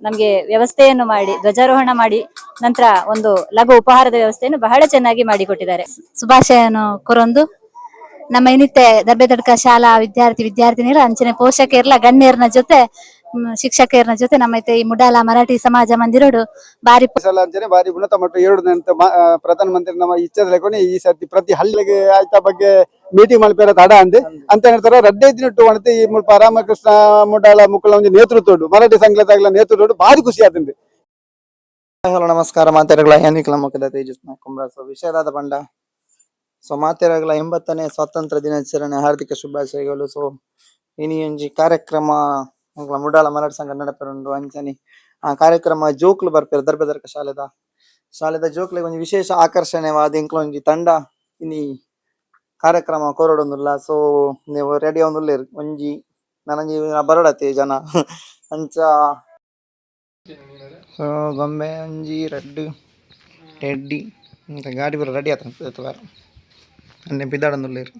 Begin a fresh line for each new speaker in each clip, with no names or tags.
ನಮಗೆ ವ್ಯವಸ್ಥೆಯನ್ನು ಮಾಡಿ ಧ್ವಜಾರೋಹಣ ಮಾಡಿ ನಂತರ ಒಂದು ಲಘು ಉಪಹಾರದ ವ್ಯವಸ್ಥೆಯನ್ನು ಬಹಳ ಚೆನ್ನಾಗಿ ಮಾಡಿಕೊಟ್ಟಿದ್ದಾರೆ.
ಶುಭಾಶಯನು ಕೊರೊಂದು ನಮ್ಮ ಇನ್ನಿತ್ತೆ ದರ್ಬೆದಡ್ಕ ಶಾಲಾ ವಿದ್ಯಾರ್ಥಿನಿಯರು ಅಂಚನೆ ಪೋಷಕರ್ಲ ಗಣ್ಯರ್ನ ಜೊತೆ ಶಿಕ್ಷಕರ್ನ ಜೊತೆ ನಮ್ಮೈತೆ ಈ ಮುಡಾಲ ಮರಾಠಿ ಸಮಾಜ ಮಂದಿರೋಡು ಬಾರಿ
ಬಾರಿ ಉನ್ನತ ಮಟ್ಟ ಏರುದಂತ ಪ್ರಧಾನ ಮಂತ್ರಿ ನಮ್ಮ ಇಚ್ಛೆ ಈ ಸರ್ತಿ ಪ್ರತಿ ಹಳ್ಳಿಗೆ ಆಯ್ತಾ ಬಗ್ಗೆ ಮೀಟಿಂಗ್ ಮಲ್ಪೇರ ತಡ ಅಂತ ಹೇಳ್ತಾರೆ. ರಡ್ಡೆ ದಿನಟ್ಟು ಅಣತೆ ಈ ಮುಲ್ಪ ರಾಮಕೃಷ್ಣ ಮುಡಾಳ ಮುಕ್ಕಳ ಒಂದು ನೇತೃತ್ವ ಮರಾಠಿ ಸಂಘದ ನೇತೃತ್ವ ಭಾರಿ ಖುಷಿ ಆತಂದೆ.
ಹಲೋ ನಮಸ್ಕಾರ ಮಾತೆರಗಳ ಯಾನಿಕ್ಲ ಮುಖದ ತೇಜಸ್ ಕುಂಬ್ರಾಸ ವಿಷಯದಾದ ಬಂಡ. ಸೊ ಮಾತೆರಗಳ 80ನೇ ಸ್ವಾತಂತ್ರ್ಯ ದಿನಾಚರಣೆ ಹಾರ್ದಿಕ ಶುಭಾಶಯಗಳು. ಸೊ ಇನಿಯೊಂಜಿ ಕಾರ್ಯಕ್ರಮ ಮುಡಾಳ ಮರಾಠಿ ಸಂಘ ನಡಪೆರುಂಡು ಅಂಚನೆ ಆ ಕಾರ್ಯಕ್ರಮ ಜೋಕ್ಲು ಬರ್ಪೇರು ದರ್ಬೆದರ್ಕ ಶಾಲೆದ ಜೋಕ್ಲಿಗೆ ಒಂಜಿ ವಿಶೇಷ ಆಕರ್ಷಣೆವಾದ ಇಂಕ್ಲೊಂಜಿ ತಂಡ ಇನಿ ಕಾರ್ಯಕ್ರಮ ಕೊರಡೊಂದುಲ್ಲ. ಸೊ ನೀವು ರೆಡಿ ಆವೊಂದುಲ್ಲೇರು ಒಂಜಿ ನನಂಜಿ ಬರಡತೆ ಜನ ಅಂಚ. ಸೊ ಗೊಂಬೆ ಒಂಜಿ ರೆಡ್ ಟೆಡ್ಡಿ ಅಂತ ಗಾಡಿ ಬರ ರೆಡಿ ಆತ ವಾರ ಅನ್ನೆ ಬಿದ್ದಾಡೊಂದುಲ್ಲೇರು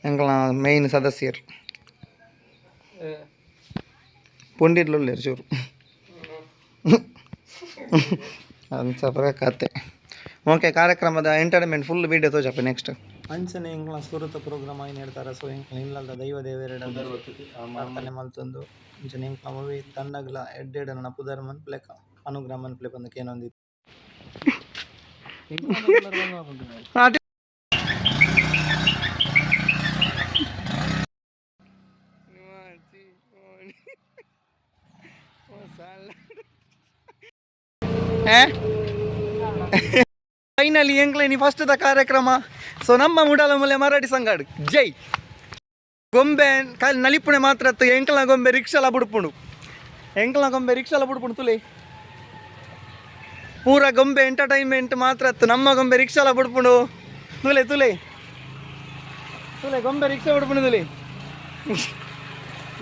ಎಂಕ್ಲ ಮೇಯ್ನ್ ಸದಸ್ಯರು ಪುಂಡಿರ್ಲುಲ್ಲೇರು ಚೂರು ಅಂಚ ಕತೆ. ಓಕೆ ಕಾರ್ಯಕ್ರಮದ ಎಂಟರ್ಟೈನ್ಮೆಂಟ್ ಫುಲ್ ವೀಡಿಯೋ ತೋಜಪ್ಪ ನೆಕ್ಸ್ಟ್ ಅಂಚನೆ ಎಂಕ್ಲ ಸುರತ ಪ್ರೋಗ್ರಾಮ್ ಆಗಿ ಹೇಳ್ತಾರೆ. ಸೊ ಎಂಕ್ಲ ಇಲ್ಲದ ದೈವ ದೇವರೆಡ ಪ್ರಾರ್ಥನೆ ಮಲ್ತೊಂದು ಅಂಚನೆ ಎಂಕ್ಲ ಮೂವಿ ತಂಡಗ್ಲ ಎಡ್ಡೆಡ ನನ್ನ ಪುದರ್ ಮನ್ಪ್ಲೆಕ ಅನುಗ್ರಹ ಮನ್ಪ್ಲೆ ಬಂದಕ್ಕೆ ಏನೊಂದಿತ್ತು. ಫೈನಲಿ ಎಂಕ್ಲೇನಿ ಫಸ್ಟ್ ದ ಕಾರ್ಯಕ್ರಮ. ಸೊ ನಮ್ಮ ಮುಡಾಲ ಮೂಲೆ ಮರಾಠಿ ಸಂಘಡ್ ಜೈ ಗೊಂಬೆ ಕಾಲಿ ನಲಿಪುಣೆ ಮಾತ್ರ ಎಂಕ್ಲ ಗೊಂಬೆ ರಿಕ್ಷಾಲ ಬುಡ್ಪುಣು ತುಲೆ ಪೂರ ಗೊಂಬೆ ಎಂಟರ್ಟೈನ್ಮೆಂಟ್ ಮಾತ್ರ ನಮ್ಮ ಗೊಂಬೆ ರಿಕ್ಷಾಲ ಬುಡ್ಪುಣು ತುಲೆ ಗೊಂಬೆ ರಿಕ್ಷಾ ಬುಡ್ಪುಣು ತುಲೆ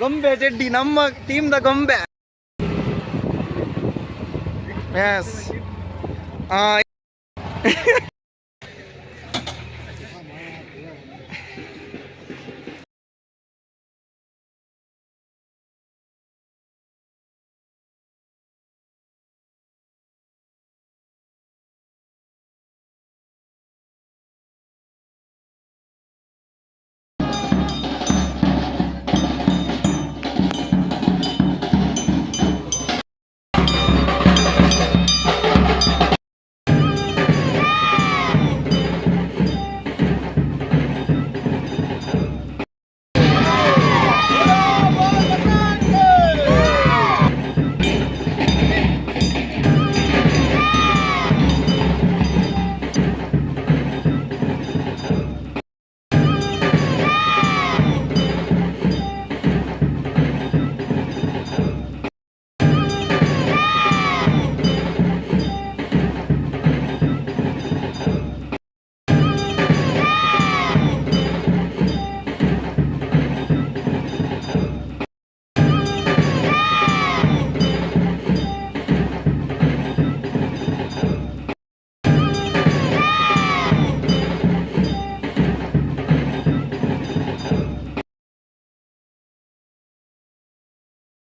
ಗೊಂಬೆ ಚೆಡ್ಡಿ ನಮ್ಮ ಟೀಮ್ ದ ಗೊಂಬೆ. ಎಸ್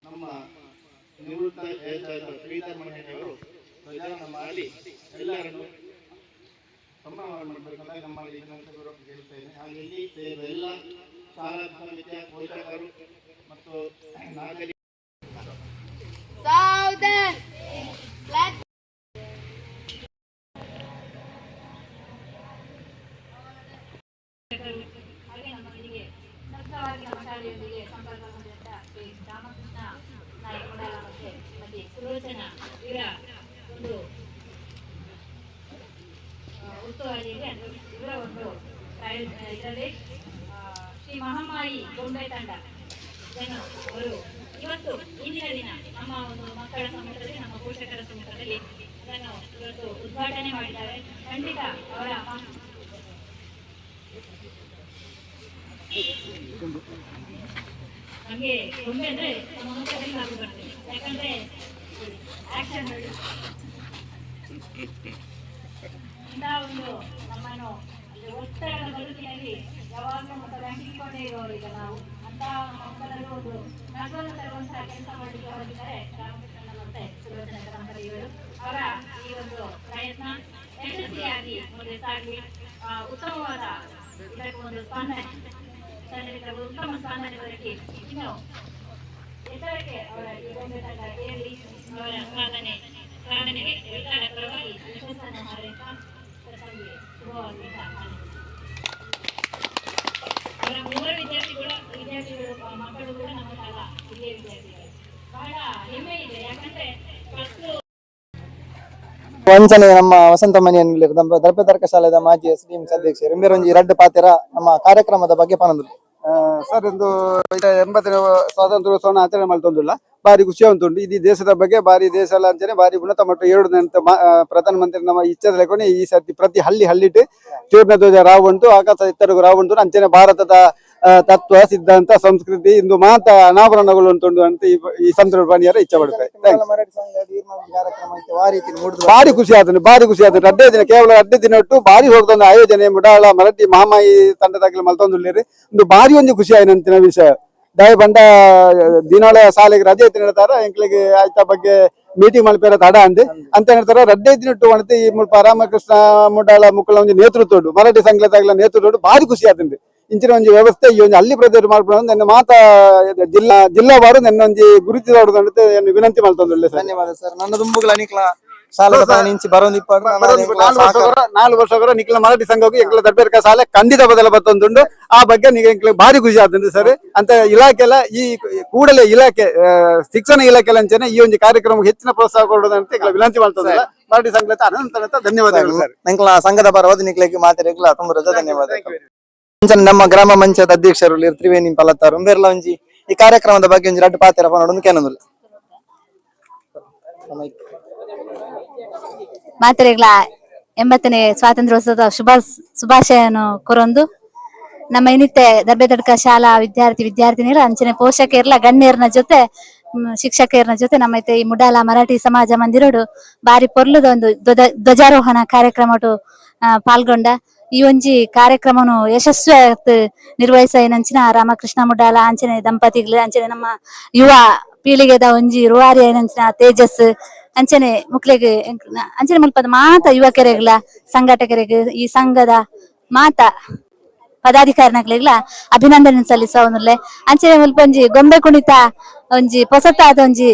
ನಮ್ಮ ನಿವೃತ್ತ ಶ್ರೀಧರ್ ಮನೆಯವರು ಧ್ವಜಾರೋಹಣ ಮಾಡಿ ಎಲ್ಲರನ್ನು ಸನ್ಮಾನ ಮಾಡಬೇಕಂತ ನಮ್ಮ ಹೇಳ್ತೇನೆ. ಹಾಗೆ ಇಲ್ಲಿ ಸೇರಿದ ಎಲ್ಲ ಶಾಲಾ ಸಮಿತಿಯ ಪೋಷಕರು ಮತ್ತು ನಾಗರಿಕ
ಇದರಲ್ಲಿ ಶ್ರೀ ಮಹಾಮಾಯಿ ಗೊಂಬೆ ತಂಡ ಅವರು ಇವತ್ತು ಇಂದಿನ ದಿನ ನಮ್ಮ ಒಂದು ಮಕ್ಕಳ ಸಮ್ಮುಖದಲ್ಲಿ ನಮ್ಮ ಪೋಷಕರ ಸಮ್ಮುಖದಲ್ಲಿ ಇದನ್ನು ಇವತ್ತು ಉದ್ಘಾಟನೆ ಮಾಡಿದ್ದಾರೆ. ಖಂಡಿತ ಅವರ ನಮಗೆ ಗೊಂಬೆ ಅಂದ್ರೆ ನಮ್ಮ ಮುಖದಲ್ಲಿ ನಾವು ಬರ್ತೇವೆ. ಯಾಕಂದ್ರೆ ಆಕ್ಷನ್ ಇಂತಹ ಒಂದು ನಮ್ಮನ್ನು ಒತ್ತಡದ ಬದುಕಿನಲ್ಲಿ ಯಾವಾಗಲೂ ಅಂಟಿಕೊಂಡೇ ಇರೋರು ಈಗ ನಾವು ಅಂತಹ ಮಕ್ಕಳಲ್ಲಿ ಒಂದು ನಗುವನ್ನು ತರುವಂತಹ ಕೆಲಸ ಮಾಡಲಿಕ್ಕೆ ಹೊರಟಿದ್ದಾರೆ ರಾಮಕೃಷ್ಣನವರು. ಅವರ ಈ ಒಂದು ಪ್ರಯತ್ನ ಯಶಸ್ವಿಯಾಗಿ ಮುಂದೆ ಸಾಗಿ ಉತ್ತಮವಾದ ಇದಕ್ಕೆ ಒಂದು ಸ್ಪಂದನೆ ಉತ್ತಮ ಸ್ಪಂದನೆ ದೊರಕಿ ಇನ್ನು ಎತ್ತರಕ್ಕೆ ಅವರ ಈ ಗೊಂಬೆ ತಂಡ ಏರಿ ಅವರ ಸಾಧನೆಗೆ ಎಲ್ಲರ ಪರವಾಗಿ ಯಶಸ್ಸನ್ನು ಹಾರೈಸುತ್ತಾ ತಮಗೆ ಶುಭವಾಗಲಿಲ್ಲ. ಅವರ ಮೂವರು ವಿದ್ಯಾರ್ಥಿಗಳು ಮಕ್ಕಳು ಕೂಡ ನಮ್ಮ ಶಾಲಾ ಹಿರಿಯ ವಿದ್ಯಾರ್ಥಿಗಳು. ಬಹಳ ಹೆಮ್ಮೆ ಇದೆ, ಯಾಕಂದ್ರೆ ಫಸ್ಟ್
ವಂಚನೆ ನಮ್ಮ ವಸಂತ ಮನೆಯಲ್ಲಿ ದರ್ಪೆ ತರ್ಕಶಾಲೆದ ಮಾಜಿ SDM ಅಧ್ಯಕ್ಷರು ಇಂಬೇರೊಂಜಿ ರಡ್ಡು ಪಾತೆರ ನಮ್ಮ ಕಾರ್ಯಕ್ರಮದ ಬಗ್ಗೆ ಪನಂದ್ರು.
ಸರ್ ಇಂದು 80ನೇ ಸ್ವಾತಂತ್ರ್ಯೋತ್ಸವನ ಆಚರಣೆ ಮಾಡ್ತೊಂದುಲ್ಲ ಬಾರಿ ಖುಷಿ ಉಂಟು. ಇದು ದೇಶದ ಬಗ್ಗೆ ಬಾರಿ ದೇಶ ಎಲ್ಲ ಅಂಚನೆ ಬಾರಿ ಉನ್ನತ ಮಟ್ಟ 7 ಪ್ರಧಾನ ಮಂತ್ರಿ ನಮ್ಮ ಇಚ್ಛೆ ಲೆಕ್ಕನೆ ಈ ಸರ್ತಿ ಪ್ರತಿ ಹಳ್ಳಿಟ್ಟು ಚೂರ್ಣ ಧ್ವಜ ರಾವ್ ಉಂಟು, ಆಕಾಶ ಎತ್ತರಗೂ ರಾವ್ ಉಂಟು. ಅಂಚನೆ ಭಾರತದ ತತ್ವ ಸಿದ್ಧಾಂತ ಸಂಸ್ಕೃತಿ ಇಂದು ಮಾತ ಅನಾವರಣಗಳು ಉಂಟು ಅಂತ ಈ ಸಂದರ್ಭ ಬಣಿಯರ ಇಚ್ಛೆ ಪಡ್ತಾರೆ. ಬಾರಿ ಖುಷಿ ಆದ್ರೆ ಅಡ್ಡೆ ದಿನ ಕೇವಲ ಅಡ್ಡೆ ದಿನ ಒಟ್ಟು ಬಾರಿ ಹೋಗ್ತಂದ ಆಯೋಜನೆ ಮುಡಾಳ ಮರಾಠಿ ಮಹಾಮಾಯಿ ತಂಡದಾಗಲಿ ಮಲ್ತೊಂದುಲ್ಲೇರಿ ಒಂದು ಬಾರಿ ಒಂದು ಖುಷಿ ಆಯ್ನಂತಿನ ವಿಷಯ. ದಯ ಬಂಡ ದಿನಾಳ ಶಾಲೆಗೆ ರಜೆ ಐತಿ ಹೇಳ್ತಾರ ಎಂಕ್ಲಿಗೆ ಆಯ್ತಾ ಬಗ್ಗೆ ಮೀಟಿಂಗ್ ಮಲ್ಪೇರ ತಡ ಅಂದೆ ಅಂತ ಹೇಳ್ತಾರ. ರಡ್ಡೆ ದಿನಟ್ಟು ಅಣತೆ ಈ ಮುಲ್ಪ ರಾಮಕೃಷ್ಣ ಮುಡಾಳ ಮುಕ್ಕಳ ಒಂದು ನೇತೃತ್ವ ಮರಾಠಿ ಸಂಘದಾಗಲ ನೇತೃತ್ವ ಬಾರಿ ಖುಷಿ ಆತಂದೆ. ಇಂಚಿನ ಒಂದು ವ್ಯವಸ್ಥೆ ಈ ಒಂದು ಹಳ್ಳಿ ಪ್ರದೇಶ ಮಾಡ್ಕೊಂಡು ನನ್ನ ಮಾತಾ ಜಿಲ್ಲಾವಾರು ನನ್ನ ಒಂದು ಗುರುತಿಸೋಡು ಅಂತ ವಿನಂತಿ ಮಾಡ್ತೊಂದುಳ್ಳೆ ಸರ್.
ಧನ್ಯವಾದ ಸರ್. ನನ್ನ ದುಂಬುಗಳ ನಿಕ್ಲ ಶಾಲೆ ನಿಂಚಿ ಬರೋದಿಪ್ಪ
4 ವರ್ಷ ನಿಕ್ಲ ಮರಾಠಿ ಸಂಘಕ್ಕೆ ಎಂಕ್ಲ ದರ್ಬೇರ್ಕ ಶಾಲೆ ಖಂಡಿತ ಬದಲ ಬತ್ತೊಂದುಂಡು. ಆ ಬಗ್ಗೆ ನೀವು ಭಾರಿ ಖುಷಿ ಆತಂದು ಸರ್. ಅಂತ ಇಲಾಖೆ ಎಲ್ಲ ಈ ಕೂಡಲೇ ಇಲಾಖೆ ಶಿಕ್ಷಣ ಇಲಾಖೆ ಅಂಚನೆ ಈ ಒಂದು ಕಾರ್ಯಕ್ರಮಕ್ಕೆ ಹೆಚ್ಚಿನ ಪ್ರೋತ್ಸಾಹ ಕೊಡೋದಂತ ವಿನಂತಿ ಮಾಡ್ತದಲ್ಲ ಮರಾಠಿ ಸಂಘ ಅನಂತ ಧನ್ಯವಾದಗಳು ಸರ್.
ನಿಕ್ಲ ಸಂಘದ ಪರವಾದ ನಿಕ್ಲಿಕ್ಕೆ ಮಾತಾಡಿಕ್ಲ ತುಂಬ ಧನ್ಯವಾದ. ನಮ್ಮ ಗ್ರಾಮ ಪಂಚಾಯತ್ ಅಧ್ಯಕ್ಷರು ತ್ರಿವೇಣಿ ಪಲತ್ತಾರು ಉಂಬೇರ್ಲ ಒಂಜಿ ಈ ಕಾರ್ಯಕ್ರಮದ ಬಗ್ಗೆ ಒಂಜಿ ರಡ್ಡು ಪಾತೆರ ಪನೋಡು ಕೇನೊಂದುಲ್ಲ
ಮಾತೆರೆಗ್ಲ 80ನೇ ಸ್ವಾತಂತ್ರ್ಯೋತ್ಸವದ ಶುಭಾಶಯನು ಕೊರೊಂದು ನಮ್ಮ ಇನ್ನಿತ್ತೆ ದರ್ಬೆದಡ್ಕ ಶಾಲಾ ವಿದ್ಯಾರ್ಥಿನಿಯರು ಅಂಚನೆ ಪೋಷಕರ್ಲ ಗಣ್ಯರ್ನ ಜೊತೆ ಶಿಕ್ಷಕರ್ನ ಜೊತೆ ನಮ್ಮೈತೆ ಈ ಮುಡಾಲ ಮರಾಠಿ ಸಮಾಜ ಮಂದಿರೋಡು ಬಾರಿ ಪೊರ್ಲುದ ಒಂದು ಧ್ವಜಾರೋಹಣ ಕಾರ್ಯಕ್ರಮಟು ಪಾಲ್ಗೊಂಡ. ಈ ಒಂಜಿ ಕಾರ್ಯಕ್ರಮನು ಯಶಸ್ವಿ ನಿರ್ವಹಿಸಂಚಿನ ರಾಮಕೃಷ್ಣ ಮುಡಾಲ ಅಂಚನೆ ದಂಪತಿಗಳು ಅಂಚನೆ ನಮ್ಮ ಯುವ ಪೀಳಿಗೆದ ಒಂಜಿ ರೂವಾರಿ ಏನಂಚಿನ ತೇಜಸ್ ಅಂಚನೆ ಮುಕ್ಲೆಗೆ ಅಂಚನೆ ಮುಲ್ಪದ ಮಾತ ಯುವಕರೆಗ್ಲ ಸಂಘಟಕರಿಗೆ ಈ ಸಂಘದ ಮಾತ ಪದಾಧಿಕಾರಿನಗ್ಲಿಗ್ಲ ಅಭಿನಂದನೆ ಸಲ್ಲಿಸೋನುಲ್ಲೆ. ಅಂಚನೆ ಮುಲ್ಪ ಒಂಜಿ ಗೊಂಬೆ ಕುಣಿತ ಒಂಜಿ ಹೊಸತಾದ ಒಂಜಿ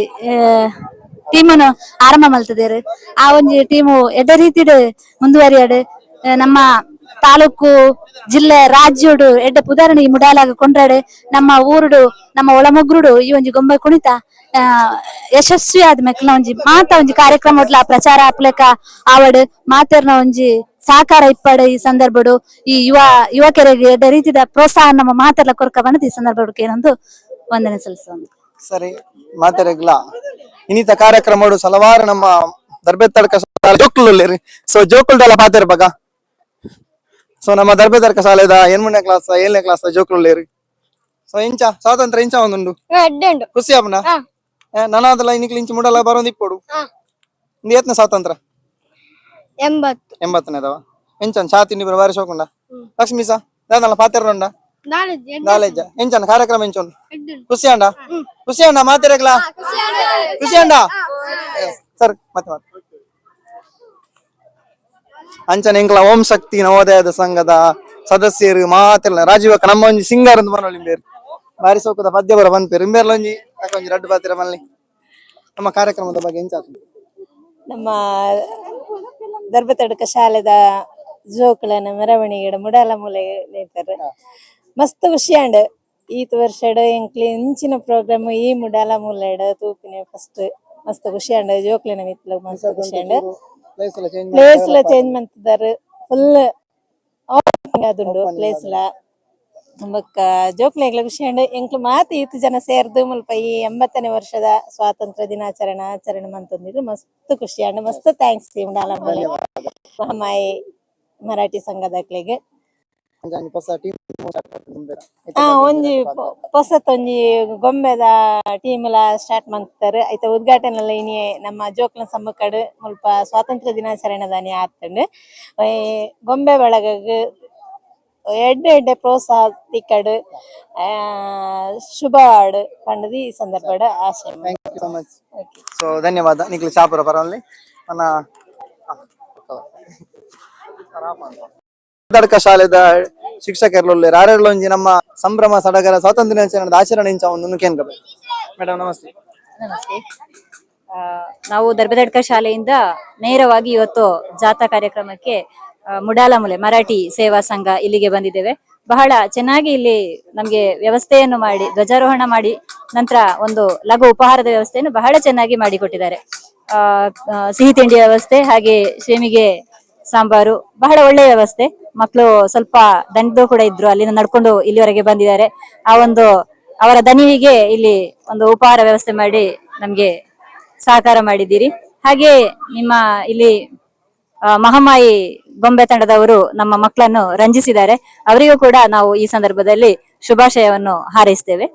ಟೀಮನು ಆರಂಭ ಮಲ್ತದೇರು. ಆ ಒಂಜಿ ಟೀಮು ಎಡ್ಡೆ ರೀತಿಡ್ ಮುಂದುವರಿಯಾಡು ನಮ್ಮ ತಾಲೂಕು ಜಿಲ್ಲೆ ರಾಜ್ಯಡು ಎಡ್ಡೆ ಪುದಾರಣಿ ಈ ಮುಡಾಲಾಗ ಕೊಂಡ್ರಾಡು ನಮ್ಮ ಊರುಡು ನಮ್ಮ ಒಳಮೊಗ್ರುಡು ಈ ಒಂಜಿ ಗೊಂಬೆ ಕುಣಿತ ಯಶಸ್ವಿ ಆದ ಮೆಕ್ಲ ಒಂಜಿ ಮಾತ ಒಂಜಿ ಕಾರ್ಯಕ್ರಮ ಪ್ರಚಾರ ಹಾಕ್ಲೆಕ ಆವಡ್ ಮಾತೆರ್ನ ಒಂಜಿ ಸಹಕಾರ ಇಪ್ಪಡು. ಈ ಸಂದರ್ಭಡು ಈ ಯುವಕರಿಗೆ ಎಡ್ಡೆ ರೀತಿದ ಪ್ರೋತ್ಸಾಹ ನಮ್ಮ ಮಾತೆರ್ಲ ಕೊರಕ ಬಂದ ಈ ಸಂದರ್ಭ ಏನೊಂದು ವಂದನೆ ಸಲ್ಲಿಸೋದು.
ಸರಿ ಮಾತೆರೆಗ್ಲ ಇನ್ನಿತ ಕಾರ್ಯಕ್ರಮ ಹಲವಾರು ನಮ್ಮ ದರ್ಬೆತ್ತಡ್ಕ ಜೋಕ್ಲು ಸೊ ಜೋಕುಲ್ದೆಲ್ಲ ಪಾತೆರ್ ಬಗ ಸೊ ನಮ್ಮ ದರ್ಬೆತರ್ಕ ಶಾಲೆದ 8ನೇ ಕ್ಲಾಸ್ 7ನೇ ಕ್ಲಾಸ್ ಜೋಕ್ಲು ಸೊ ಇಂಚ ಸ್ವಾತಂತ್ರ್ಯ ಇಂಚ ಒಂದುಂಡು ಖುಷಿ ಅಪ್ಪನ ನನಾದಲ್ಲ ಇನ್ನಿಕ್ಲಿ ಇಂಚ ಮುಡಲ್ಲ ಬರೋದು ಇಪ್ಪಡು ಏತ್ನ ಸ್ವಾತಂತ್ರ್ಯ 80ನೇದವ ಎಂಚನ್ ಛಾತಿ ಬಾರಿ ಶೋಕುಂಡ ಲಕ್ಷ್ಮೀ ಸಾ ದಾದಲ್ಲ ಪಾತೆರ್ನೊಂಡ ನಾಲೆಜ್ಜ ಎಂಚನ್ ಕಾರ್ಯಕ್ರಮ ಎಂಚೊಂಡು ಖುಷಿ ಅಂಡ ಮಾತೆರೆಗ್ಲ ಖುಷಿ ಅಂಡ ಸರ್ ಮತ್ತೆ ಅಂಚನೆ ಎಂಕ್ಲ ಓಂ ಶಕ್ತಿ ನವೋದಯದ ಸಂಘದ ಸದಸ್ಯರು ಮಾತೆಲ್ಲ ರಾಜೀವಕ್ಕ ನಮ್ಮ ಒಂಜಿ ಸಿಂಗರ್ ಅಂತ ಬರೋಳಿಂಬೇರು ಬಾರಿ ಸೋಕದ ಪದ್ಯ ಬರ ಬಂದ್ಪೇರು ಇಂಬೇರ್ಲ ಒಂಜಿ ಒಂಜಿ ರಡ್ಡು ಪಾತಿರ ಮಲ್ಲಿ ನಮ್ಮ ಕಾರ್ಯಕ್ರಮದ ಬಗ್ಗೆ ಎಂಚ
ನಮ್ಮ ದರ್ಬೆತಡ್ಕ ಶಾಲೆದ ಜೋಕುಲನ ಮೆರವಣಿಗೆ ಮುಡಾಲ ಮೂಲೆ ನೇತಾರೆ ಮಸ್ತ್ ಖುಷಿ ಅಂಡ್ ಈತ್ ವರ್ಷಡ್ ಎಂಕ್ಲಿ ಇಂಚಿನ ಪ್ರೋಗ್ರಾಮ್ ಈ ಮುಡಾಲ ಮೂಲೆಡ್ ತೂಪಿನ ಫಸ್ಟ್ ಮಸ್ತ್ ಖುಷಿ ಅಂಡ್ ಜೋಕ್ಲಿನ ಮಿತ್ಲ ಮಸ್ತ್ ಖುಷಿ ಅಂಡ್ ಪ್ಲೇಸ್ ಲ ಚೇಂಜ್ ಮಾಡ್ತಿದ್ದಾರೆ ಫುಲ್ ಅದುಂಡು ಪ್ಲೇಸ್ ಲ ಬೊಕ್ಕ ಜೋಕ್ಲೆಗ್ಲ ಖುಷಿ ಅಂಡ್ ಎಂಕ್ಲು ಮಾತು ಈತ್ ಜನ ಸೇರ್ದು ಮುಲ್ಪ ಈ 80ನೇ ವರ್ಷದ ಸ್ವಾತಂತ್ರ್ಯ ದಿನಾಚರಣೆ ಆಚರಣೆ ಮಂತಂದಿದ್ರು ಮಸ್ತ್ ಖುಷಿ ಅಂಡ್ ಮಸ್ತ್ ಥ್ಯಾಂಕ್ಸ್ ಮುಡಾಲ ಮೂಲೆ ಮಹಾಮಾಯಿ ಮರಾಠಿ ಸಂಘದಾಕ್ಲೆಗೆ ಒಂಜಿ ಹೊಸತ್ ಒಂಜಿ ಗೊಂಬೆದ ಟೀಮ್ ಲ ಸ್ಟಾರ್ಟ್ ಮಾಡ್ತಾರೆ ಐತ ಉದ್ಘಾಟನೆ ಎಲ್ಲ ಇನಿ ನಮ್ಮ ಜೋಕ್ಲ ಸಮ್ಮಕ್ಕಡ್ ಮುಲ್ಪ ಸ್ವಾತಂತ್ರ್ಯ ದಿನಾಚರಣೆ ದಾನಿ ಆತಂಡ್ ಗೊಂಬೆ ಬಳಗಗ್ ಎಡ್ಡೆ ಪ್ರೋತ್ಸಾಹ ತಿಕ್ಕಡ್ ಶುಭ ಪಂಡದು ಈ ಸಂದರ್ಭದ ಆಶಯ.
ಸೊ ಧನ್ಯವಾದ ನಿಕ್ಲಿ ಚಾಪುರ ಪರವಲ್ಲಿ మన ದಡ್ಕ ಶಾಲೆದ ಶಿಕ್ಷಕರು ರಾರೆಡ್ಲೊಂಜಿ ನಮ್ಮ ಸಂಭ್ರಮ ಸಡಗರ ಸ್ವಾತಂತ್ರ್ಯ ದಿನಾಚರಣೆದ ಆಚರಣೆ ಒಂದು ಕೇಂದ್ರ ಮೇಡಮ್ ನಮಸ್ತೆ.
ನಮಸ್ತೆ. ಆ, ನಾವು ದರ್ಬೆದಡ್ಕ ಶಾಲೆಯಿಂದ ನೇರವಾಗಿ ಇವತ್ತು ಜಾಥಾ ಕಾರ್ಯಕ್ರಮಕ್ಕೆ ಮುಡಾಲಮುಲೆ ಮರಾಠಿ ಸೇವಾ ಸಂಘ ಇಲ್ಲಿಗೆ ಬಂದಿದ್ದೇವೆ. ಬಹಳ ಚೆನ್ನಾಗಿ ಇಲ್ಲಿ ನಮ್ಗೆ ವ್ಯವಸ್ಥೆಯನ್ನು ಮಾಡಿ ಧ್ವಜಾರೋಹಣ ಮಾಡಿ ನಂತರ ಒಂದು ಲಘು ಉಪಹಾರದ ವ್ಯವಸ್ಥೆಯನ್ನು ಬಹಳ ಚೆನ್ನಾಗಿ ಮಾಡಿಕೊಟ್ಟಿದ್ದಾರೆ. ಸಿಹಿ ತಿಂಡಿ ವ್ಯವಸ್ಥೆ ಹಾಗೆ ಶ್ರೇಮಿಗೆ ಸಾಂಬಾರು ಬಹಳ ಒಳ್ಳೆಯ ವ್ಯವಸ್ಥೆ. ಮಕ್ಕಳು ಸ್ವಲ್ಪ ದಣಿದು ಕೂಡ ಇದ್ರು, ಅಲ್ಲಿಂದ ನಡ್ಕೊಂಡು ಇಲ್ಲಿವರೆಗೆ ಬಂದಿದ್ದಾರೆ. ಆ ಒಂದು ಅವರ ದಣಿವಿಗೆ ಇಲ್ಲಿ ಒಂದು ಉಪಹಾರ ವ್ಯವಸ್ಥೆ ಮಾಡಿ ನಮ್ಗೆ ಸಹಕಾರ ಮಾಡಿದ್ದೀರಿ. ಹಾಗೆ ನಿಮ್ಮ ಇಲ್ಲಿ ಮಹಾಮಾಯಿ ಗೊಂಬೆ ತಂಡದವರು ನಮ್ಮ ಮಕ್ಕಳನ್ನು ರಂಜಿಸಿದ್ದಾರೆ. ಅವರಿಗೂ ಕೂಡ ನಾವು ಈ ಸಂದರ್ಭದಲ್ಲಿ ಶುಭಾಶಯವನ್ನು ಹಾರೈಸ್ತೇವೆ.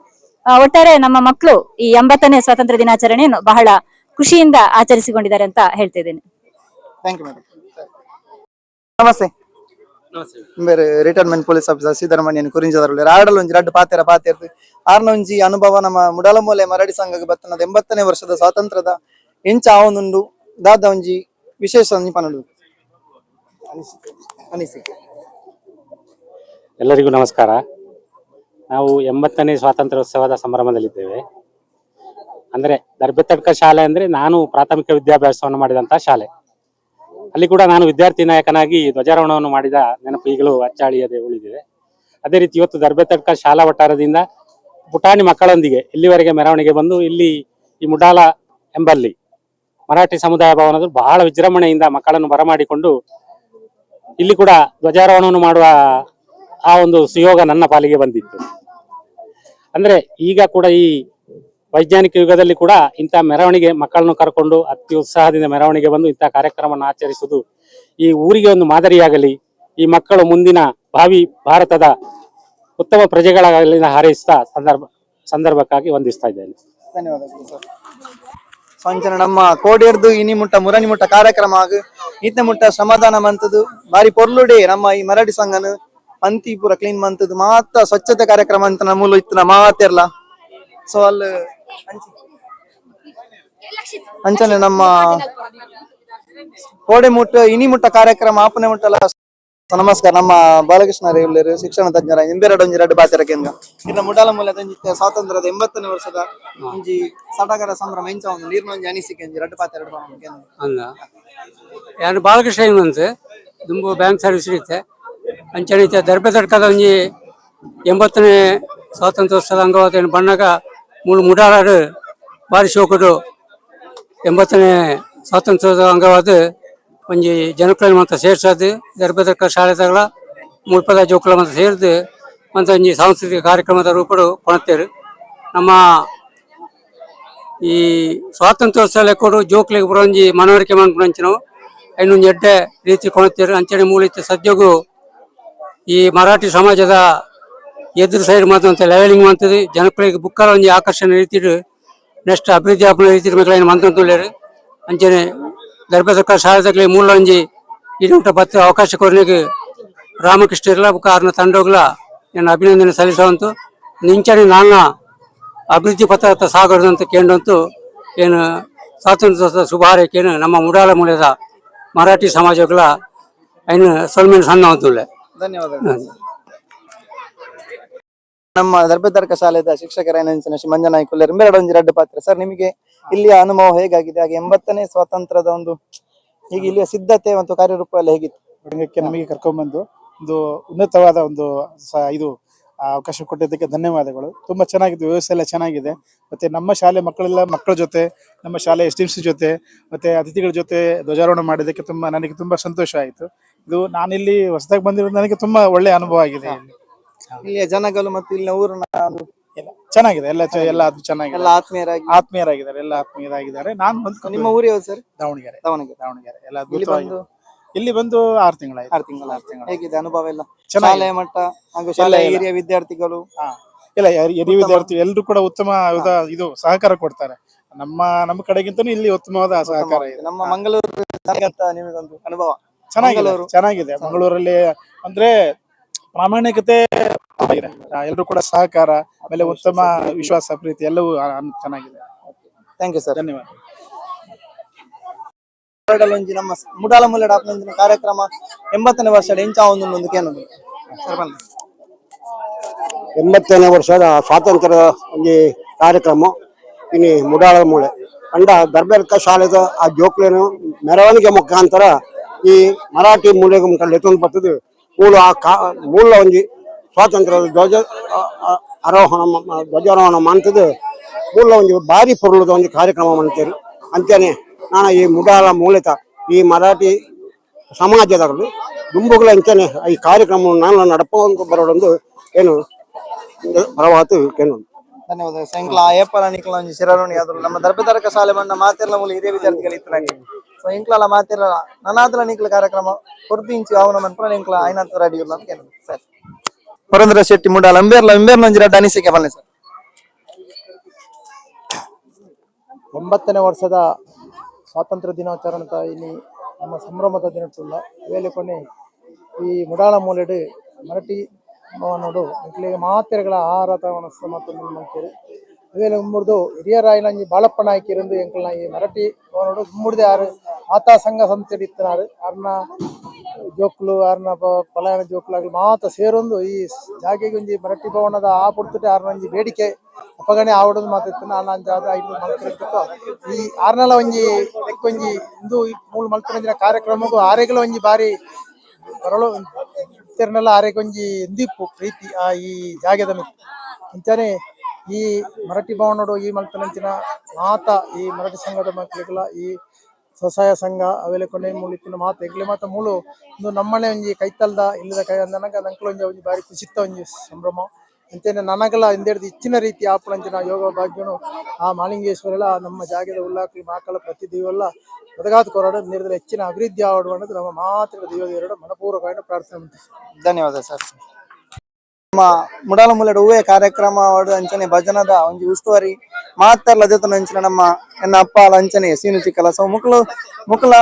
ಒಟ್ಟಾರೆ ನಮ್ಮ ಮಕ್ಕಳು ಈ 80ನೇ ಸ್ವಾತಂತ್ರ್ಯ ದಿನಾಚರಣೆಯನ್ನು ಬಹಳ ಖುಷಿಯಿಂದ ಆಚರಿಸಿಕೊಂಡಿದ್ದಾರೆ ಅಂತ ಹೇಳ್ತಿದ್ದೇನೆ.
Thank you madam. ನಮಸ್ತೆ. ಬೇರೆ ರಿಟೈರ್ಮೆಂಟ್ ಪೊಲೀಸ್ ಆಫೀಸರ್ ಸಿದ್ದರಾಮಯ್ಯನ ಕುರಿಂಜದರಲ್ಲಿ ಆಡಲ್ ಒಂಜಿ ರಡ್ಡು ಪಾತೆರ್ದು ಆರ್ನ ಒಂಜಿ ಅನುಭವ ನಮ್ಮ ಮುಡಾಲಮೂಲೆ ಮರಾಠಿ ಸಂಘಕ್ಕೆ ಬತ್ತನದ 80ನೇ ವರ್ಷದ ಸ್ವಾತಂತ್ರ್ಯದ ಎಂಚ ಆವೊಂದುಂಡು ದಾದ ಒಂಜಿ ವಿಶೇಷ ಪನಡು ಅನಿಸಿಕೆ.
ಎಲ್ಲರಿಗೂ ನಮಸ್ಕಾರ. ನಾವು 80ನೇ ಸ್ವಾತಂತ್ರ್ಯೋತ್ಸವದ ಸಂಭ್ರಮದಲ್ಲಿದ್ದೇವೆ. ಅಂದರೆ ದರ್ಬೆತಡ್ಕ ಶಾಲೆ ಅಂದರೆ ನಾನು ಪ್ರಾಥಮಿಕ ವಿದ್ಯಾಭ್ಯಾಸವನ್ನು ಮಾಡಿದಂಥ ಶಾಲೆ. ಅಲ್ಲಿ ಕೂಡ ನಾನು ವಿದ್ಯಾರ್ಥಿ ನಾಯಕನಾಗಿ ಧ್ವಜಾರೋಹಣವನ್ನು ಮಾಡಿದ ನೆನಪು ಈಗಲೂ ಅಚ್ಚಾಳಿಯದೆ ಉಳಿದಿದೆ. ಅದೇ ರೀತಿ ಇವತ್ತು ದರ್ಬೆತಡ್ಕ ಶಾಲಾ ವಠಾರದಿಂದ ಪುಟಾಣಿ ಮಕ್ಕಳೊಂದಿಗೆ ಇಲ್ಲಿವರೆಗೆ ಮೆರವಣಿಗೆ ಬಂದು ಇಲ್ಲಿ ಈ ಮುಡಾಲ ಎಂಬಲ್ಲಿ ಮರಾಠಿ ಸಮುದಾಯ ಭವನದ ಬಹಳ ವಿಜೃಂಭಣೆಯಿಂದ ಮಕ್ಕಳನ್ನು ಬರಮಾಡಿಕೊಂಡು ಇಲ್ಲಿ ಕೂಡ ಧ್ವಜಾರೋಹಣವನ್ನು ಮಾಡುವ ಆ ಒಂದು ಸುಯೋಗ ನನ್ನ ಪಾಲಿಗೆ ಬಂದಿತ್ತು. ಅಂದ್ರೆ ಈಗ ಕೂಡ ಈ ವೈಜ್ಞಾನಿಕ ಯುಗದಲ್ಲಿ ಕೂಡ ಇಂಥ ಮೆರವಣಿಗೆ ಮಕ್ಕಳನ್ನು ಕರ್ಕೊಂಡು ಅತಿ ಉತ್ಸಾಹದಿಂದ ಮೆರವಣಿಗೆ ಬಂದು ಇಂಥ ಕಾರ್ಯಕ್ರಮವನ್ನು ಆಚರಿಸುವುದು ಈ ಊರಿಗೆ ಒಂದು ಮಾದರಿಯಾಗಲಿ, ಈ ಮಕ್ಕಳು ಮುಂದಿನ ಭಾವಿ ಭಾರತದ ಉತ್ತಮ ಪ್ರಜೆಗಳಾಗಲಿ ಹಾರೈಸಿದ ಸಂದರ್ಭಕ್ಕಾಗಿ ವಂದಿಸ್ತಾ ಇದ್ದೇನೆ.
ಧನ್ಯವಾದಗಳು ಸರ್. ಸಂಚನ ನಮ್ಮ ಕೋಡಿಯರ್ದು ಇನಿ ಮುಟ್ಟ ಮುರಣಿ ಮುಟ್ಟ ಕಾರ್ಯಕ್ರಮ ಆಗ ಈತ ಮುಟ್ಟ ಶ್ರಮದಾನ ಮಂತದ್ದು ಬಾರಿ ಪೊರ್ಲುಡೆ ನಮ್ಮ ಈ ಮರಾಠಿ ಸಂಘನ ಪಂತಿ ಪೂರ ಕ್ಲೀನ್ ಮಂತದ್ದು ಮಾತ ಸ್ವಚ್ಛತೆ ಕಾರ್ಯಕ್ರಮ ಅಂತ ನಮ್ಮೂಲು ಇತ್ತು ಮಾತೆರ್ಲ. ಸೊ ಅಲ್ಲಿ ಅಂಚನೆ ನಮ್ಮ ಕೋಡೆ ಮುಟ್ಟ ಇನಿ ಮುಟ್ಟ ಕಾರ್ಯಕ್ರಮ ಆಪನೆ ಮುಟ್ಟಲ್ಲ. ನಮಸ್ಕಾರ. ನಮ್ಮ ಬಾಲಕೃಷ್ಣ ರೇವುಳ್ಳರು ಶಿಕ್ಷಣ ತಜ್ಞರ ಎಂಬೆರಡೊಂಜಿ ರಡ್ಡು ಬಾತೆರ ಕೇಂದ್ರ ಇನ್ನ ಮುಡಾಲ ಮೂಲ ಸ್ವಾತಂತ್ರ್ಯದ 80ನೇ ವರ್ಷದ ಒಂಜಿ ಸಡಗರ ಸಂಭ್ರಮ ಎಂಚ ಒಂದು ನೀರ್ನೊಂಜಿ ಅನಿಸಿಕೆ ಒಂಜಿ ರಡ್ಡು ಬಾತೆರ
ಅಂದ ಯಾರು ಬಾಲಕೃಷ್ಣ ಅಂತ ದುಂಬು ಬ್ಯಾಂಕ್ ಸರ್ವಿಸ್ ಇರುತ್ತೆ ಅಂಚನೈತೆ ದರ್ಬೆದಡ್ಕದ ಒಂಜಿ 80ನೇ ಸ್ವಾತಂತ್ರ್ಯೋತ್ಸವದ ಅಂಗವಾದ ಬಣ್ಣಗ ಮುಡಾಲಾಡು ಬಾರಿ ಶೋಕಡು 80ನೇ ಸ್ವಾತಂತ್ರ್ಯದ ಅಂಗವಾದ ಒಂಜಿ ಜನಕ್ಲ ಮಾತ ಸೇರ್ಸದು ದರ್ಬೆದಡ್ಕ ಶಾಲೆದಾಗಲ ಮುಲ್ಪದ ಜೋಕುಲ ಮಾತ ಸೇರಿದು ಮತ್ತು ಒಂಜಿ ಸಾಂಸ್ಕೃತಿಕ ಕಾರ್ಯಕ್ರಮದ ರೂಪಡು ಕೊಣತ್ತೇರು. ನಮ್ಮ ಈ ಸ್ವಾತಂತ್ರ್ಯೋತ್ಸವ ಲೆಕ್ಕೋಡು ಜೋಕ್ಲಿಗೆ ಬರೋಂಜಿ ಮನವರಿಕೆ ಮಾಡ್ಕೊಂಡಂಚಿನವು ಇನ್ನೊಂದು ಎಡ್ಡೆ ರೀತಿ ಕೊಣತ್ತೇರು. ಅಂಚನೆ ಮೂಲಿತ ಸದ್ಯಗೂ ಈ ಮರಾಠಿ ಸಮಾಜದ ಎದುರು ಸೈಡ್ ಮಾತಂತ ಲೆವೆಲಿಂಗ್ ಮಾಡ್ತದೆ ಜನಗಳಿಗೆ ಬುಕ್ಕರ ಒಂಜಿ ಆಕರ್ಷಣೆ ರೀತಿಡು ನೆಕ್ಸ್ಟ್ ಅಭಿವೃದ್ಧಿ ಆಪಣ ರೀತಿ ಮಕ್ಕಳೇನು ಮಂತಂತುಳ್ಳೇರು. ಅಂಚನೆ ದರ್ಬೆದಡ್ಕ ಶಾಲೆದಾಗಲಿ ಮೂಲ ಒಂಜಿ ಇರುಂಟ ಬತ್ತ ಅವಕಾಶ ಕೊರಲಿಗೆ ರಾಮಕೃಷ್ಣ ಇರಲ ಬುಕ್ಕ ಆರ್ನ ತಂಡೋಗ್ಲ ನಾನು ಅಭಿನಂದನೆ ಸಲ್ಲಿಸುವಂತು ನಿಂಚನೆ ನಾನ ಅಭಿವೃದ್ಧಿ ಪಥ ಸಾಗರದಂತ ಕೇಂದ್ರಂತೂ ಏನು ಸ್ವಾತಂತ್ರ್ಯೋತ್ಸವ ಶುಭ ಹಾರೈಕೆಯನ್ನು ನಮ್ಮ ಮುಡಾಲ ಮೂಲೆದ ಮರಾಠಿ ಸಮಾಜಗಳ ಐನು ಸೊಲ್ಮೇನು ಸಣ್ಣ ಅಂತುಳ್ಳೆ.
ಧನ್ಯವಾದಗಳು. ನಮ್ಮ ದರ್ಬೆದಡ್ಕ ಶಾಲೆದ ಶಿಕ್ಷಕರ ಶ್ರೀ ಮಂಜನಾಯ್ ಕುಲ್ಲೇರ್ ಎಂಬೆರಡೊಂಜಿ ರಡ್ಡು ಪಾತ್ರ. ಸರ್, ನಿಮಗೆ ಇಲ್ಲಿಯ ಅನುಭವ ಹೇಗಾಗಿದೆ? ಹಾಗೆ 80ನೇ ಸ್ವಾತಂತ್ರ್ಯದ ಒಂದು ಈಗ ಇಲ್ಲಿಯ ಸಿದ್ಧತೆ ಮತ್ತು ಕಾರ್ಯರೂಪ ಎಲ್ಲ ಹೇಗಿತ್ತು?
ನಮಗೆ ಕರ್ಕೊಂಡ್ಬಂದು ಒಂದು ಉನ್ನತವಾದ ಒಂದು ಇದು ಅವಕಾಶ ಕೊಟ್ಟಿದ್ದಕ್ಕೆ ಧನ್ಯವಾದಗಳು. ತುಂಬಾ ಚೆನ್ನಾಗಿದೆ, ವ್ಯವಸ್ಥೆ ಎಲ್ಲ ಚೆನ್ನಾಗಿದೆ. ಮತ್ತೆ ನಮ್ಮ ಶಾಲೆ ಮಕ್ಕಳ ಜೊತೆ ನಮ್ಮ ಶಾಲೆ STMC ಜೊತೆ ಮತ್ತೆ ಅತಿಥಿಗಳ ಜೊತೆ ಧ್ವಜಾರೋಹಣ ಮಾಡಿದ್ದಕ್ಕೆ ನನಗೆ ತುಂಬಾ ಸಂತೋಷ ಆಯಿತು. ಇದು ನಾನಿಲ್ಲಿ ಹೊಸದಾಗಿ ಬಂದಿರೋದು ನನಗೆ ತುಂಬಾ ಒಳ್ಳೆ ಅನುಭವ ಆಗಿದೆ.
ಇಲ್ಲಿಯ ಜನಗಳು ಮತ್ತು ಇಲ್ಲಿನ ಊರಿನ
ಎಲ್ಲ ಚೆನ್ನಾಗಿದೆ, ಎಲ್ಲ ಅದು ಚೆನ್ನಾಗಿದೆ,
ಎಲ್ಲ
ಆತ್ಮೀಯರಾಗಿದ್ದಾರೆ, ಎಲ್ಲ ಆತ್ಮೀಯರಾಗಿದ್ದಾರೆ. ನಾನು
ನಿಮ್ಮ ಊರು ಯಾವ್ದು ಸರ್?
ದಾವಣಗೆರೆ. ಎಲ್ಲ
ಇಲ್ಲಿ
ಬಂದು 6 ತಿಂಗಳಾಯ್ತು.
6 ತಿಂಗಳು. ಹೇಗಿದೆ ಅನುಭವ ಎಲ್ಲ? ಶಾಲೆಯ ಮಟ್ಟ ಹಾಗೂ ಶಾಲೆಯ ಹಿರಿಯ ವಿದ್ಯಾರ್ಥಿಗಳು
ಎಲ್ಲ ಹಿರಿಯ ವಿದ್ಯಾರ್ಥಿ ಎಲ್ಲರೂ ಕೂಡ ಉತ್ತಮ ಇದು ಸಹಕಾರ ಕೊಡ್ತಾರೆ. ನಮ್ಮ ಕಡೆಗಿಂತನೂ ಇಲ್ಲಿ ಉತ್ತಮವಾದ ಸಹಕಾರ ಇದೆ.
ನಮ್ಮ ಮಂಗಳೂರು ನಿಮಗೊಂದು ಅನುಭವ
ಚೆನ್ನಾಗಿದೆ. ಮಂಗಳೂರಲ್ಲಿ ಅಂದ್ರೆ ಪ್ರಾಮಾಣಿಕತೆ, ಎಲ್ಲರೂ ಕೂಡ ಸಹಕಾರ, ಆಮೇಲೆ ಉತ್ತಮ ವಿಶ್ವಾಸ, ಪ್ರೀತಿ ಎಲ್ಲವೂ ಚೆನ್ನಾಗಿದೆ.
Thank you sir.
ಧನ್ಯವಾದ.
ಒಂಜಿ ನಮ್ಮ ಮುಡಾಲ ಮುಲ್ಲೆಡ ಆಪುನಂಚಿನ ಕಾರ್ಯಕ್ರಮ 80ನೇ ವರ್ಷದ ಎಂಚ ಒಂದು ಕೇನದು ಸರ್ ಬನ್ನಿ.
80ನೇ ವರ್ಷದ ಸ್ವಾತಂತ್ರ್ಯ ಒಂದು ಕಾರ್ಯಕ್ರಮ ಇನ್ನು ಮುಡಾಳ ಮೂಳೆ ಅಂಡ ದರ್ಬೇರ್ಕ ಶಾಲೆದ ಆ ಜೋಕ್ಲೇನು ಮೆರವಣಿಗೆ ಮುಖಾಂತರ ಈ ಮರಾಠಿ ಮೂಲೆಗೆ ಮುಖ ಎತ್ತೊಂದು ಬರ್ತದೆ ಮೂಲ ಒಂಜಿ ಸ್ವಾತಂತ್ರ್ಯದ ಧ್ವಜಾರೋಹಣ ಮಾಡ್ತದೆ ಮೂಲ ಒಂಜಿ ಭಾರಿ ಪೊರ್ಲದ ಒಂದು ಕಾರ್ಯಕ್ರಮ ಮಾಡ್ತೇವೆ ಅಂತೇನೆ ನಾನು ಈ ಮುಡಾಳ ಮೂಲತ ಈ ಮರಾಠಿ ಸಮಾಜದವರು ಗುಂಪುಗಳ ಅಂಚನೆ ಈ ಕಾರ್ಯಕ್ರಮವನ್ನು ನಾನು ನಡಪಂದು ಬರೋದೊಂದು ಏನು ಬರವಾತು ಏನು
ಧನ್ಯವಾದ ಸಂಕ್ಲ ಏಪಲ ನಿಕ್ಲ ಒಂಜಿ ಶಿರಋಣಿ ಆದ್ರು ನಮ್ಮ ದರ್ಬೆದರ್ಕ ಶಾಲೆ ಬಣ್ಣ ಮಾತೆರ್ಲ ಮೂಲ ಹಿರಿಯ ವಿದ್ಯಾರ್ಥಿಗಳು ಇತ್ತನಾಗಿ ಸೊ ಇಂಕ್ಲ ಮಾತೆರ್ಲ ನನಾದ್ಲ ನಿಕ್ಲ ಕಾರ್ಯಕ್ರಮ ಕೊರ್ದಿಂಚಿ ಅವನ ಮನ್ಪುರ ನಿಕ್ಲ ಐನಾತ್ ರೆಡಿ ಇಲ್ಲ ಅಂತ ಕೇಳಿದ್ರು ಸರ್. ಪುರಂದರ ಶೆಟ್ಟಿ ಮುಡಾಲ ಅಂಬೇರ್ನ ಒಂಜಿ ರೆಡ್ ಅನಿಸಿಕೆ ಬನ್ನಿ ಸರ್.
80ನೇ ವರ್ಷದ ಸ್ವಾತಂತ್ರ್ಯ ದಿನಾಚರಣೆ ಇಲ್ಲಿ ನಮ್ಮ ಸಂಭ್ರಮದ ದಿನಚುಲ್ಲ ವೇಳೆ ಕೊನೆ ಈ ಮುಡಾಳ ಮೂಲೆಡು ಮರಾಠಿ ಭವನೋಡು ಇಟ್ಲಿಗೆ ಮಾತೆರೆಗಳ ಆಹಾರ ಮತ್ತೊಂದು ಮಾಡ್ತೀರಿ ಇವೇಲೆ ಮುಂಬುರ್ದು ಹಿರಿಯರಾಯಿನಂಜಿ ಬಾಳಪ್ಪ ನಾಯ್ಕಿರಂದು ಎಂಕಲ್ನ ಈ ಮರಾಠಿ ಭವನೋಡು ಮುಂಬುಡ್ದೆ ಆರು ಮಾತಾ ಸಂಘ ಸಂಸ್ಥೆ ಇತ್ತನಾರು ಆರ್ನ ಜೋಕ್ಲು ಆರ್ನ ಪಲಾಯನ ಜೋಕ್ಲಾಗ್ಲಿ ಮಾತ ಸೇರೊಂದು ಈ ಜಾಗೆಗೆ ಒಂಜಿ ಮರಾಠಿ ಭವನದ ಆ ಪುಡ್ತುಟೆ ಆರ್ನ ಒಂಜಿ ಬೇಡಿಕೆ ಅಪಗಣೆ ಆವಡದು ಮಾತಾಡ್ತಾನೆ ಐದು ಮಲ್ತಿರ್ತಿತ್ತು ಈ ಆರ್ನಲ ಒಂಜಿ ಒಂಜಿ ಇಂದು ಮೂಲು ಮಲ್ತಿನ ಕಾರ್ಯಕ್ರಮಕ್ಕೂ ಆರೆಗಳ ಒಂಜಿ ಬಾರಿ ಬರಲು ಇತ್ತರ್ನೆಲ್ಲ ಆರೆಗೆ ಒಂಜಿ ಇಂದಿಪ್ಪು ಪ್ರೀತಿ ಆ ಈ ಜಾಗದ ಇಂಚಾನೆ ಈ ಮರಾಠಿ ಭವನೋಡು ಈ ಮಲ್ತನಂಚಿನ ಮಾತ ಈ ಮರಾಠಿ ಸಂಘದ ಮಕ್ಕಳಿಗೆಲ್ಲ ಈ ಸ್ವಸಹಾಯ ಸಂಘ ಅವೆಲ್ಲ ಕೊನೆ ಮೂಲಿತ್ತಿನ ಮಾತು ಎಗ್ಲೆ ಮಾತ ಮೂಲು ಒಂದು ನಮ್ಮನೆ ಒಂಜಿ ಕೈತಲ್ದ ಇಲ್ಲದ ಕೈ ನನಗ ನಂಕಲು ಒಂಜಿ ಬಾರಿ ಖುಷಿತ್ತ ಒಂಜಿ ಸಂಭ್ರಮ ಅಂತೇನೆ ನನಗೆಲ್ಲ ಹಿಂದೇಡ್ದು ಹೆಚ್ಚಿನ ರೀತಿ ಆಪುನಂಚಿನ ಯೋಗ ಭಾಗ್ಯನು ಆ ಮಾಲಿಂಗೇಶ್ವರೆಲ್ಲ ನಮ್ಮ ಜಾಗದ ಉಲ್ಲಾಕ್ಲಿ ಮಾಕಳ ಪ್ರತಿ ದೈವಲ್ಲ ಒದಗಾದ ಕೊರಡು ನೀರಿದ್ರೆ ಹೆಚ್ಚಿನ ಅಭಿವೃದ್ಧಿ ಆವಡು ಅನ್ನೋದು ನಮ್ಮ ಮಾತ್ರ ದೇವರ ಮನಪೂರ್ವಕವಾಗಿ ಪ್ರಾರ್ಥನೆ ಮಾಡ್ತೀವಿ.
ಧನ್ಯವಾದ ಸರ್. ನಮ್ಮ ಮುಡಾಲ ಮುಲ್ಲೆಡ ಹೂವೆ ಕಾರ್ಯಕ್ರಮ ಅಂಚನೆ ಭಜನದ ಒಂಜಿ ಉಸ್ತುವಾರಿ ಮಾತಾರ್ಲ ಜೊತೆ ಅಂಚನೆ ನಮ್ಮ ಎನ್ನ ಅಪ್ಪ ಅಂಚನೆ ಸೀನು ಚಿಕ್ಕಲ ಸೊ ಮುಕ್ಲ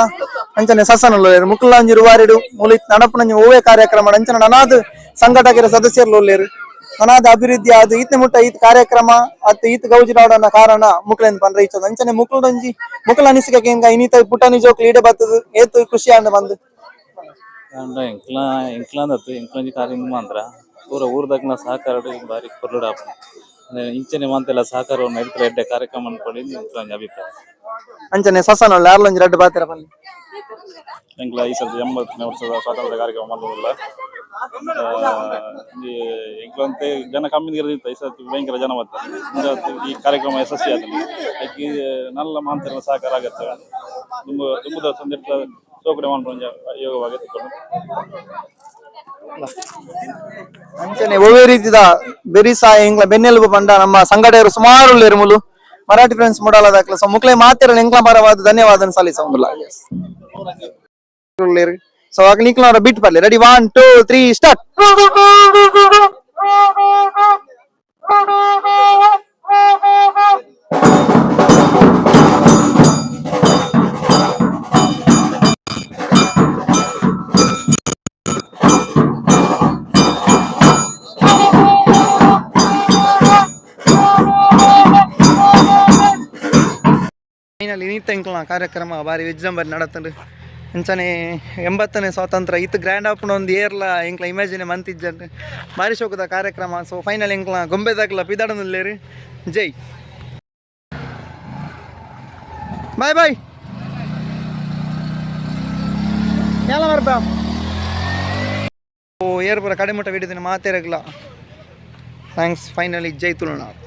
ಅಂಚನೆ ಸಸನಲ್ಲ ಮುಕ್ಲ ಒಂಜಿ ರುವಾರಿಡು ಮುಲಿತ್ ನಡಪುನಂಜಿ ಹೂವೆ ಕಾರ್ಯಕ್ರಮ ಅಂಚನೆ ನನಾದ್ ಸಂಘಟಕರ ಸದಸ್ಯರ್ಲು ಉಳ್ಳೇರು ನನಾದ ಅಭಿವೃದ್ಧಿ ಆದ ಈತ ಮುಟ್ಟ ಈತ ಕಾರ್ಯಕ್ರಮ ಅತ್ತ ಈತ ಗೌಜಿರಾವಡನ್ನ ಕಾರಣ ಮುಕ್ಳೆಂದು ಪಂಡ್ರೆ ಈಚದ ಅಂಚನೆ ಮುಕ್ಳೊಂಜಿ ಮುಕ್ಳ ಅನಿಸಿಕೆ ಹೆಂಗ ಇನ್ನಿತ ಪುಟಾಣಿ ಜೋಕ್ಲು ಈಡೆ ಬರ್ತದ ಏತು ಖುಷಿ ಅಂದ ಬಂದು
ಎಂಕ್ಲಾಂದತ್ತು ಎಂಕ್ಲೊಂಜಿ ಕಾರ್ಯ ಮಾತ್ರ ಪೂರ ಊರ್ದಕ್ನ ಸಹಕಾರ ಬಾರಿ ಕೊರಡು ಇಂಚನೆ ಮಂತೆಲ್ಲ ಸಹಕಾರವನ್ನು ಎಡ್ಕಲ ಎಡ್ಡೆ ಕಾರ್ಯಕ್ರಮ ಅನ್ಕೊಳ್ಳಿ ಎಂಕ್ಲೊಂಜಿ ಅಭಿಪ್ರಾಯ
ಅಂಚನೆ ಸಸನಲ್ಲ ಯಾರ್ಲೊಂಜಿ ರೆಡ್ ಬಾತಿರ ಬನ್ನಿ
ಎಂಕ್ಲ ಈ ಸಲ 80ನೇ ವರ್ಷದ ಸ್ವಾತಂತ್ರ್ಯ ಕಾರ್ಯಕ್ರಮ ಮಾಡೋದಿಲ್ಲ ಎಂಕ್ಲಂತೆ ಜನ ಕಮ್ಮಿ ಇರೋದಿತ್ತು ಈ ಸತಿ ಭಯಂಕರ ಜನ ಬರ್ತಾರೆ ಈ ಕಾರ್ಯಕ್ರಮ ಯಶಸ್ವಿ ಆದಲ್ಲಿ ಅದಕ್ಕೆ ನಲ್ಲ ಮಾಂತರ ಸಹಕಾರ ಆಗತ್ತೆ ತುಂಬದ ಸಂದಿರ್ತ ಸೌಕರ್ಯ ಮಾಡುವ ಯೋಗವಾಗಿ ಎತ್ತಿಕೊಂಡು
ಅಂಚನೆ ಒಳ್ಳೆ ರೀತಿದ ಬೆರಿಸಾಯ ಇಂಗ್ಲ ಬೆನ್ನೆಲುಬು ಪಂಡ ನಮ್ಮ ಸಂಘಟಕರು ಸುಮಾರು ಉಳ್ಳೇರು ಮುಲು ಮರಾಠಿ ಫ್ರೆಂಡ್ಸ್ ಮುಡಾಲದಾಕ್ಲ ಸೊ ಮುಕ್ಲೆ ಮಾತಿರ ಎಂಕ್ಲ ಮರವಾದ ಧನ್ಯವಾದ ಸಲ್ಲಿಸ ಉಳ್ಳೇರು ಸೊ ಆಗ ನಿಕ್ಲ ಬಿಟ್ಟು ಬರ್ಲಿ ರೆಡಿ 1 2 3 ಸ್ಟಾರ್ಟ್. ಫೈನಲಿ ನೀತ ಎಂಕ್ಲ ಕಾರ್ಯಕ್ರಮ ಬಾರಿ ವಿಜೃಂಭಣೆ ನಡತಂಡು ಅಂಚನೆ 80ನೇ ಸ್ವಾತಂತ್ರ್ಯ ಇತ್ತು ಗ್ರ್ಯಾಂಡ್ ಆಪುನ ಒಂದು ಏರ್ಲ ಎಂಕ್ಲ ಇಮ್ಯಾಜಿನೆ ಮಂತಿಜ್ಜಂಡು ಬಾರಿ ಶೋಕದ ಕಾರ್ಯಕ್ರಮ. ಸೊ ಫೈನಲ್ ಎಂಕ್ಲ ಗೊಂಬೆದಾಗ್ಲ ಪಿದಾಡನುಲ್ಲೇರಿ ಜೈ ಬಾಯ್ ಬಾಯ್ ಎಲ್ಲ ಮರ್ಬ ಓ ಏರ್ ಪೂರ ಕಡಿಮುಟ್ಟ ಬಿಡಿದ್ದೀನಿ ಮಾತೇರಗ್ಲ ಥ್ಯಾಂಕ್ಸ್. ಫೈನಲಿ ಜೈ ತುಳುನಾಡು.